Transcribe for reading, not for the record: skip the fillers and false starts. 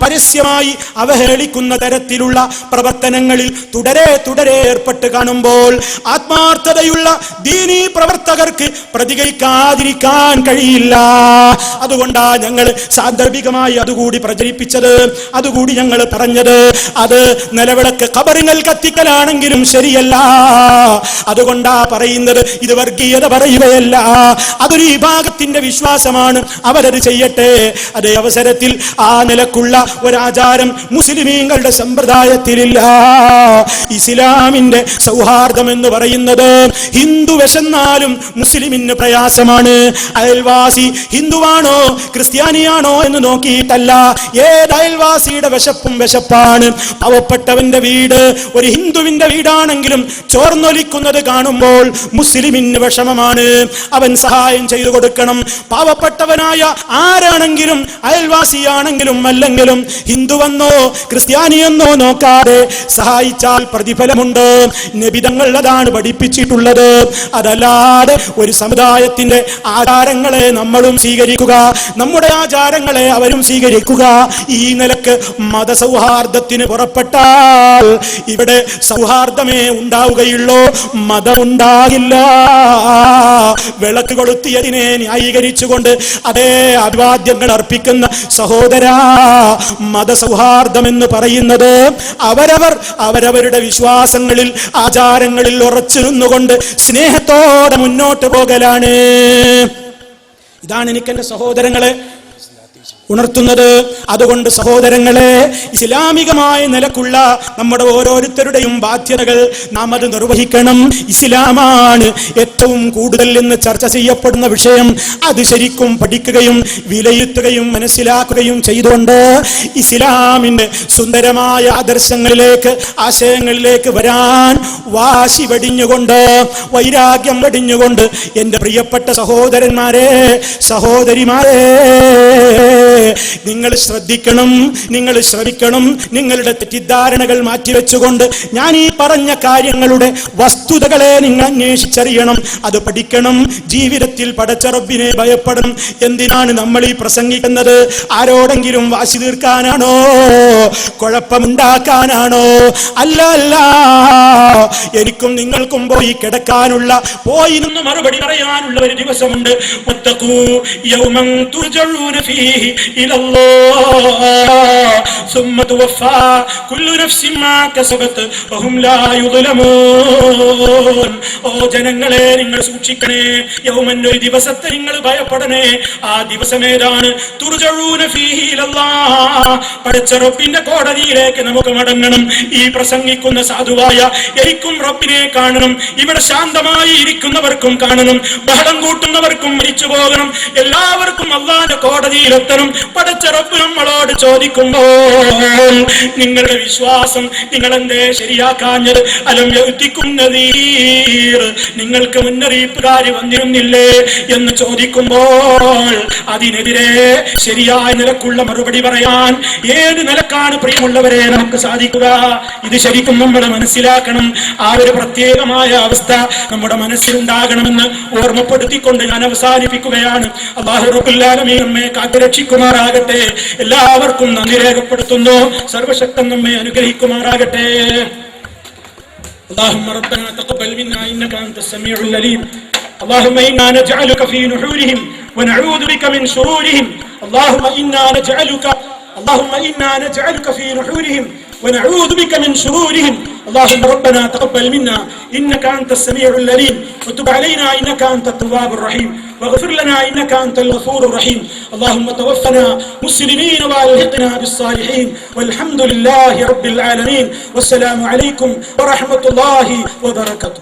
പരസ്യമായി അവഹേളിക്കുന്ന തരത്തിലുള്ള പ്രവർത്തനങ്ങളിൽ തുടരെ ഏർപ്പെട്ട് കാണുമ്പോൾ ആത്മാർത്ഥതയുള്ള ദീനീ പ്രവർത്തകർക്ക് പ്രതികരിക്കാതിരിക്കാൻ കഴിയില്ല. അതുകൊണ്ടാ ഞങ്ങൾ സാന്ദർഭികമായി അതുകൂടി പ്രചരിപ്പിച്ചത്, അതുകൂടി ഞങ്ങൾ പറഞ്ഞത്. അത് നിലവിളക്ക് ഖബറിൽ കത്തിക്കലാണെങ്കിലും ശരിയല്ല. അതുകൊണ്ടാ പറയുന്നത്, ഇത് വർഗീയത പറയുകയല്ല, അതൊരു വിഭാഗത്തിന്റെ വിശ്വാസമാണ്, അവരത് ചെയ്യട്ടെ. അതേ അവസരത്തിൽ ആ നിലക്കുള്ള ഒരാചാരം മുസ്ലിമീങ്ങളുടെ സമ്പ്രദായത്തിലില്ല. ഇസ്ലാമിന്റെ സൗഹാർദ്ദം എന്ന് പറയുന്നത് ഹിന്ദു വിശന്നാലും മുസ്ലിമിന് പ്രയാസമാണ്. അയൽവാസി ഹിന്ദുവാണോ ക്രിസ്ത്യാനിയാണോ എന്ന് നോക്കിയിട്ടല്ല, ഏത് അയൽവാസിയുടെ വിശപ്പും വിശപ്പാണ്. പാവപ്പെട്ടവന്റെ വീട് ഒരു ഹിന്ദുവിന്റെ വീടാണെങ്കിലും ചോർന്നൊലിക്കുന്നത് കാണുമ്പോൾ മുസ്ലിമിന് വിഷമമാണ്. അവൻ സഹായം ചെയ്തു കൊടുക്കണം. പാവപ്പെട്ടവനായ ആരാണെങ്കിലും അയൽവാസിയാണെങ്കിലും അല്ലെങ്കിലും ഹിന്ദുവെന്നോ ക്രിസ്ത്യാനിയെന്നോ നോക്കാതെ സഹായിച്ചാൽ പ്രതിഫലമുണ്ട്. നബിതങ്ങൾ അതാണ് പഠിപ്പിച്ചിട്ടുള്ളത്. അതല്ലാതെ ഒരു സമുദായത്തിന്റെ ആചാരങ്ങളെ നമ്മളും സ്വീകരിക്കുക, നമ്മുടെ ആചാരങ്ങളെ അവരും സ്വീകരിക്കുക, ഈ നിലക്ക് മതസൗഹാർദ്ദത്തിന് പുറപ്പെട്ടാൽ ഇവിടെ സൗഹാർദ്ദമേ ഉണ്ടാവുകയുള്ളൂ, മതമുണ്ടാകില്ല. വിളക്ക് കൊളുത്തിയതിനെ ന്യായീകരിച്ചുകൊണ്ട് അതേ അഭിവാദ്യങ്ങൾ അർപ്പിക്കുന്ന സഹോദരാ, മതസൗഹാർദ്ദം എന്ന് പറയുന്നത് അവരവരുടെ വിശ്വാസങ്ങളിൽ ആചാരങ്ങളിൽ ഉറച്ചു നിന്നുകൊണ്ട് സ്നേഹത്തോടെ മുന്നോട്ട് പോകലാണ്. ഇതാണ് എനിക്ക് എന്റെ സഹോദരങ്ങളെ ഉണർത്തുന്നത്. അതുകൊണ്ട് സഹോദരങ്ങളെ, ഇസ്ലാമികമായ നിലക്കുള്ള നമ്മുടെ ഓരോരുത്തരുടെയും ബാധ്യതകൾ നാം അത് നിർവഹിക്കണം. ഇസ്ലാമാണ് ഏറ്റവും കൂടുതൽ ഇന്ന് ചർച്ച ചെയ്യപ്പെടുന്ന വിഷയം. അത് ശരിക്കും പഠിക്കുകയും വിലയിരുത്തുകയും മനസ്സിലാക്കുകയും ചെയ്തുകൊണ്ട് ഇസ്ലാമിന്റെ സുന്ദരമായ ആദർശങ്ങളിലേക്ക് ആശയങ്ങളിലേക്ക് വരാൻ വാശി വെടിഞ്ഞുകൊണ്ട് വൈരാഗ്യം വെടിഞ്ഞുകൊണ്ട് എൻ്റെ പ്രിയപ്പെട്ട സഹോദരന്മാരെ സഹോദരിമാരെ, നിങ്ങൾ ശ്രദ്ധിക്കണം, നിങ്ങൾ ശ്രമിക്കണം. നിങ്ങളുടെ തെറ്റിദ്ധാരണകൾ മാറ്റിവെച്ചുകൊണ്ട് ഞാൻ ഈ പറഞ്ഞ കാര്യങ്ങളുടെ വസ്തുതകളെ നിങ്ങൾ അന്വേഷിച്ചറിയണം, അത് പഠിക്കണം. ജീവിതത്തിൽ പടച്ച റബ്ബിനെ ഭയപ്പെടണം. എന്തിനാണ് നമ്മൾ ഈ പ്രസംഗിക്കുന്നത്? ആരോടെങ്കിലും വാശി തീർക്കാനാണോ? കുഴപ്പമുണ്ടാക്കാനാണോ? അല്ല അല്ല, എനിക്കും നിങ്ങൾക്കും പോയി കിടക്കാനുള്ള, പോയി നിന്ന് മറുപടി പറയാനുള്ള ഒരു ദിവസമുണ്ട്. യൗമൻ തുർജഊന ഫീഹി ഇലല്ലാഹ് സുമ്മ തുവഫാ കുല്ലു നഫ്സിൻ മാ കസബത് വഹും ലാ യുദ്ലമൂൻ. ഓ ജനങ്ങളെ, നിങ്ങൾ സൂക്ഷിക്കണേ. യൗമൻ, ഒരു ദിവസത്തെ നിങ്ങൾ ഭയപ്പെടണേ. ആ ദിവസം ഏതാണ്? തുർജഊന ഫീഹി ഇലല്ലാഹ്, പടച്ച റബ്ബിന്റെ കോടതിയിലേക്ക് നമുക്ക് മടങ്ങണം. ഈ പ്രസംഗിക്കുന്ന സാധുവായ എനിക്കും റബ്ബിനെ കാണണം. ഇവിടെ ശാന്തമായി ഇരിക്കുന്നവർക്കും കാണണം, ബഹളം കൂട്ടുന്നവർക്കും മരിച്ചു പോകണം. എല്ലാവർക്കും അല്ലാഹുവിന്റെ കോടതിയിലെത്തണം. പടച്ച റബ്ബ് നമ്മളോട് ചോദിക്കുമ്പോൾ നിങ്ങളുടെ വിശ്വാസം നിങ്ങൾ എന്തേ ശരിയാക്കാഞ്ഞത്? അലം യഅ്തികും നദീർ, നിങ്ങൾക്ക് മുന്നറിയിപ്പുകാരി വന്നിരുന്നില്ലേ എന്ന് ചോദിക്കുമ്പോൾ അതിനെതിരെ ശരിയായ നിലക്കുള്ള മറുപടി പറയാൻ ഏത് നിലക്കാണ് പ്രിയമുള്ളവരെ നമുക്ക് സാധിക്കുക? ഇത് ശരിക്കും നമ്മൾ മനസ്സിലാക്കണം. ആ ഒരു പ്രത്യേകമായ അവസ്ഥ നമ്മുടെ മനസ്സിലുണ്ടാകണമെന്ന് ഓർമ്മപ്പെടുത്തിക്കൊണ്ട് ഞാൻ അവസാനിപ്പിക്കുകയാണ്. അല്ലാഹു റബ്ബുൽ ആലമീൻ നമ്മെ കാത്തുരക്ഷിക്കുമാറാകട്ടെ. എല്ലാവർക്കും നന്ദി രേഖപ്പെടുത്തുന്നു. സർവശക്തൻ നമ്മെ അനുഗ്രഹിക്കുമാറാകട്ടെ. اللهم ربنا تقبل منا إنك أنت السميع العليم. اللهم إنا نجعلك في نحورهم ونعوذ بك من شرورهم. اللهم إنا نجعلك في نحورهم ونعوذ بك من شرورهم. اللهم ربنا تقبل منا إنك أنت السميع العليم وتب علينا إنك أنت التواب الرحيم واغفر لنا إنك أنت الغفور الرحيم. اللهم توفنا مسلمين وألحقنا بالصالحين والحمد لله رب العالمين. والسلام عليكم ورحمة الله وبركاته.